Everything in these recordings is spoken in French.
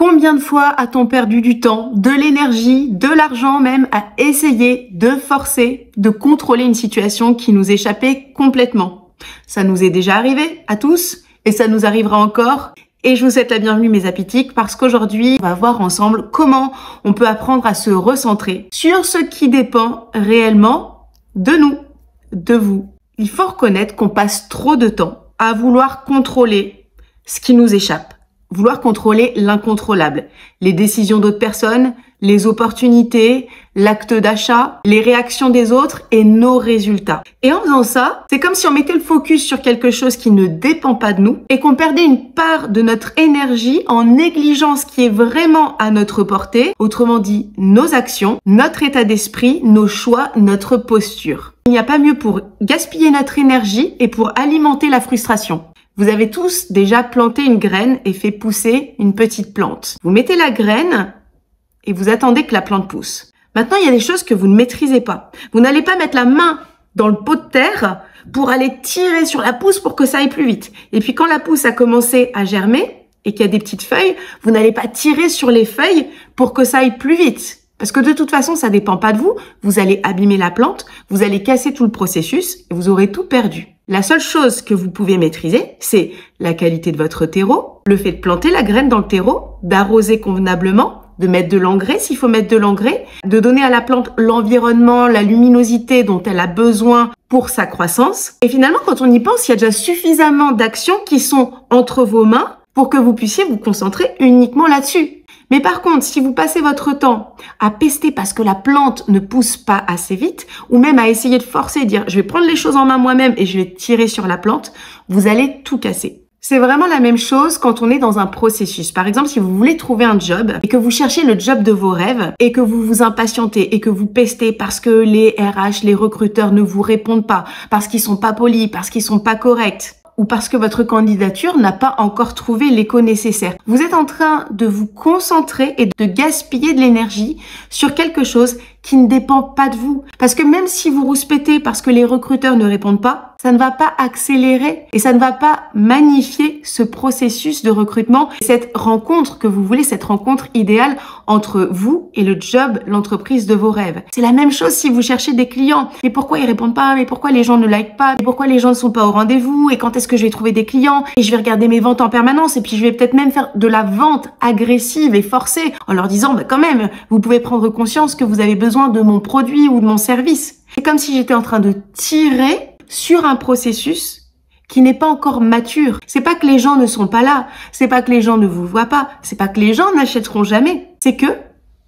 Combien de fois a-t-on perdu du temps, de l'énergie, de l'argent même à essayer de forcer, de contrôler une situation qui nous échappait complètement? Ça nous est déjà arrivé à tous et ça nous arrivera encore. Et je vous souhaite la bienvenue mes apitiques parce qu'aujourd'hui, on va voir ensemble comment on peut apprendre à se recentrer sur ce qui dépend réellement de nous, de vous. Il faut reconnaître qu'on passe trop de temps à vouloir contrôler ce qui nous échappe. Vouloir contrôler l'incontrôlable, les décisions d'autres personnes, les opportunités, l'acte d'achat, les réactions des autres et nos résultats. Et en faisant ça, c'est comme si on mettait le focus sur quelque chose qui ne dépend pas de nous et qu'on perdait une part de notre énergie en négligeant ce qui est vraiment à notre portée, autrement dit nos actions, notre état d'esprit, nos choix, notre posture. Il n'y a pas mieux pour gaspiller notre énergie et pour alimenter la frustration. Vous avez tous déjà planté une graine et fait pousser une petite plante. Vous mettez la graine et vous attendez que la plante pousse. Maintenant, il y a des choses que vous ne maîtrisez pas. Vous n'allez pas mettre la main dans le pot de terre pour aller tirer sur la pousse pour que ça aille plus vite. Et puis quand la pousse a commencé à germer et qu'il y a des petites feuilles, vous n'allez pas tirer sur les feuilles pour que ça aille plus vite. Parce que de toute façon, ça dépend pas de vous. Vous allez abîmer la plante, vous allez casser tout le processus et vous aurez tout perdu. La seule chose que vous pouvez maîtriser, c'est la qualité de votre terreau, le fait de planter la graine dans le terreau, d'arroser convenablement, de mettre de l'engrais s'il faut mettre de l'engrais, de donner à la plante l'environnement, la luminosité dont elle a besoin pour sa croissance. Et finalement, quand on y pense, il y a déjà suffisamment d'actions qui sont entre vos mains pour que vous puissiez vous concentrer uniquement là-dessus. Mais par contre, si vous passez votre temps à pester parce que la plante ne pousse pas assez vite, ou même à essayer de forcer, dire je vais prendre les choses en main moi-même et je vais tirer sur la plante, vous allez tout casser. C'est vraiment la même chose quand on est dans un processus. Par exemple, si vous voulez trouver un job et que vous cherchez le job de vos rêves et que vous vous impatientez et que vous pestez parce que les RH, les recruteurs ne vous répondent pas, parce qu'ils sont pas polis, parce qu'ils sont pas corrects, ou parce que votre candidature n'a pas encore trouvé l'écho nécessaire. Vous êtes en train de vous concentrer et de gaspiller de l'énergie sur quelque chose qui ne dépend pas de vous. Parce que même si vous rouspétez parce que les recruteurs ne répondent pas, ça ne va pas accélérer et ça ne va pas magnifier ce processus de recrutement, cette rencontre que vous voulez, cette rencontre idéale entre vous et le job, l'entreprise de vos rêves. C'est la même chose si vous cherchez des clients. Mais pourquoi ils répondent pas? Mais pourquoi les gens ne likent pas? Mais pourquoi les gens ne sont pas au rendez-vous? Et quand est-ce que je vais trouver des clients? Et je vais regarder mes ventes en permanence et puis je vais peut-être même faire de la vente agressive et forcée en leur disant quand même, vous pouvez prendre conscience que vous avez besoin de mon produit ou de mon service. C'est comme si j'étais en train de tirer sur un processus qui n'est pas encore mature. C'est pas que les gens ne sont pas là, c'est pas que les gens ne vous voient pas, c'est pas que les gens n'achèteront jamais, c'est que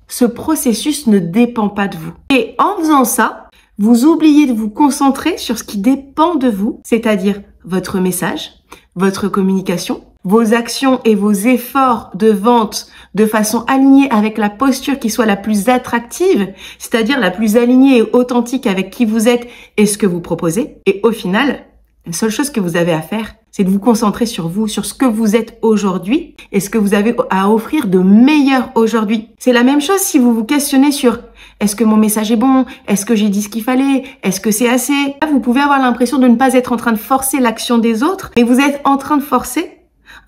ce processus ne dépend pas de vous. Et en faisant ça, vous oubliez de vous concentrer sur ce qui dépend de vous, c'est-à-dire votre message, votre communication, vos actions et vos efforts de vente de façon alignée avec la posture qui soit la plus attractive, c'est-à-dire la plus alignée et authentique avec qui vous êtes et ce que vous proposez. Et au final, la seule chose que vous avez à faire, c'est de vous concentrer sur vous, sur ce que vous êtes aujourd'hui et ce que vous avez à offrir de meilleur aujourd'hui. C'est la même chose si vous vous questionnez sur est-ce que mon message est bon? Est-ce que j'ai dit ce qu'il fallait? Est-ce que c'est assez? Là, vous pouvez avoir l'impression de ne pas être en train de forcer l'action des autres, mais vous êtes en train de forcer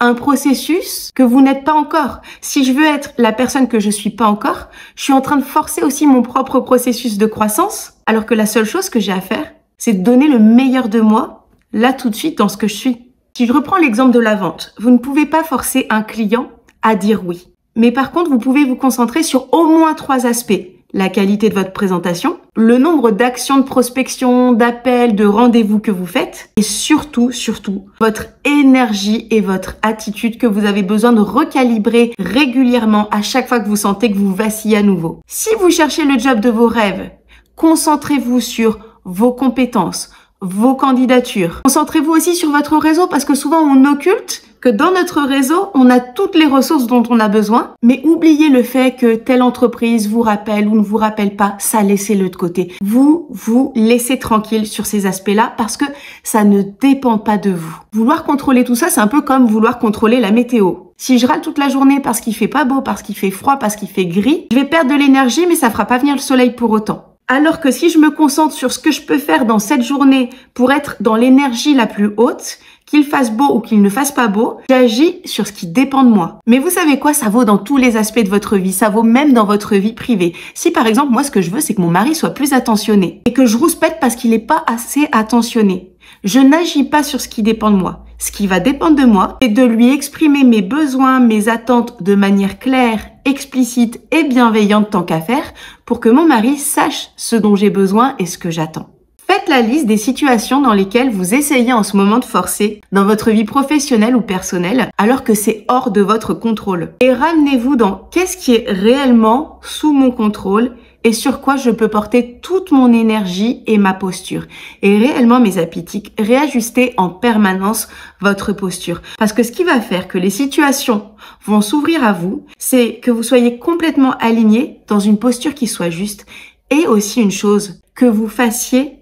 un processus que vous n'êtes pas encore. Si je veux être la personne que je suis pas encore, je suis en train de forcer aussi mon propre processus de croissance, alors que la seule chose que j'ai à faire, c'est de donner le meilleur de moi, là tout de suite dans ce que je suis. Si je reprends l'exemple de la vente, vous ne pouvez pas forcer un client à dire oui. Mais par contre, vous pouvez vous concentrer sur au moins 3 aspects. La qualité de votre présentation, le nombre d'actions de prospection, d'appels, de rendez-vous que vous faites et surtout, votre énergie et votre attitude que vous avez besoin de recalibrer régulièrement à chaque fois que vous sentez que vous vacillez à nouveau. Si vous cherchez le job de vos rêves, concentrez-vous sur vos compétences, vos candidatures. Concentrez-vous aussi sur votre réseau parce que souvent on occulte que dans notre réseau, on a toutes les ressources dont on a besoin, mais oubliez le fait que telle entreprise vous rappelle ou ne vous rappelle pas, ça laissez-le de côté. Vous laissez tranquille sur ces aspects-là parce que ça ne dépend pas de vous. Vouloir contrôler tout ça, c'est un peu comme vouloir contrôler la météo. Si je râle toute la journée parce qu'il fait pas beau, parce qu'il fait froid, parce qu'il fait gris, je vais perdre de l'énergie, mais ça fera pas venir le soleil pour autant. Alors que si je me concentre sur ce que je peux faire dans cette journée pour être dans l'énergie la plus haute, Qu'il fasse beau ou qu'il ne fasse pas beau, j'agis sur ce qui dépend de moi. Mais vous savez quoi, ça vaut dans tous les aspects de votre vie, ça vaut même dans votre vie privée. Si par exemple, moi ce que je veux, c'est que mon mari soit plus attentionné et que je rouspète parce qu'il n'est pas assez attentionné, je n'agis pas sur ce qui dépend de moi. Ce qui va dépendre de moi, c'est de lui exprimer mes besoins, mes attentes de manière claire, explicite et bienveillante tant qu'à faire pour que mon mari sache ce dont j'ai besoin et ce que j'attends. Faites la liste des situations dans lesquelles vous essayez en ce moment de forcer dans votre vie professionnelle ou personnelle alors que c'est hors de votre contrôle. Et ramenez-vous dans qu'est-ce qui est réellement sous mon contrôle et sur quoi je peux porter toute mon énergie et ma posture. Et réellement, mes apitiques, réajustez en permanence votre posture. Parce que ce qui va faire que les situations vont s'ouvrir à vous, c'est que vous soyez complètement aligné dans une posture qui soit juste. Et aussi une chose, que vous fassiez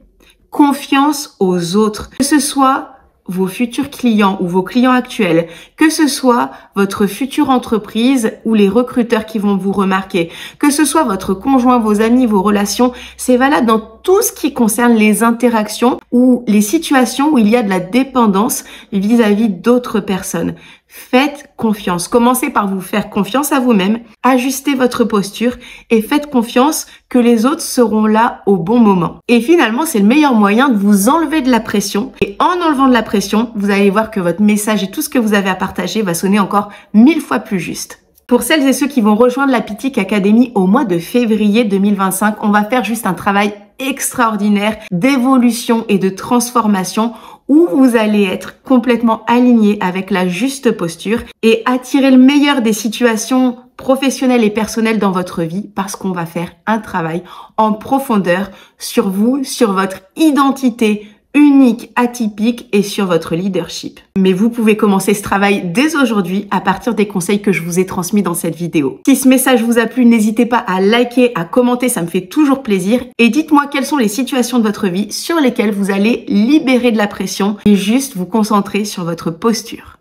confiance aux autres, que ce soit vos futurs clients ou vos clients actuels, que ce soit votre future entreprise ou les recruteurs qui vont vous remarquer, que ce soit votre conjoint, vos amis, vos relations, c'est valable dans tout ce qui concerne les interactions ou les situations où il y a de la dépendance vis-à-vis d'autres personnes. Faites confiance. Commencez par vous faire confiance à vous-même, ajustez votre posture et faites confiance que les autres seront là au bon moment. Et finalement, c'est le meilleur moyen de vous enlever de la pression. Et en enlevant de la pression, vous allez voir que votre message et tout ce que vous avez à partager va sonner encore 1000 fois plus juste. Pour celles et ceux qui vont rejoindre la Pitic Academy au mois de février 2025, on va faire juste un travail extraordinaire d'évolution et de transformation où vous allez être complètement aligné avec la juste posture et attirer le meilleur des situations professionnelles et personnelles dans votre vie parce qu'on va faire un travail en profondeur sur vous, sur votre identité unique, atypique et sur votre leadership. Mais vous pouvez commencer ce travail dès aujourd'hui à partir des conseils que je vous ai transmis dans cette vidéo. Si ce message vous a plu, n'hésitez pas à liker, à commenter, ça me fait toujours plaisir. Et dites-moi quelles sont les situations de votre vie sur lesquelles vous allez libérer de la pression et juste vous concentrer sur votre posture.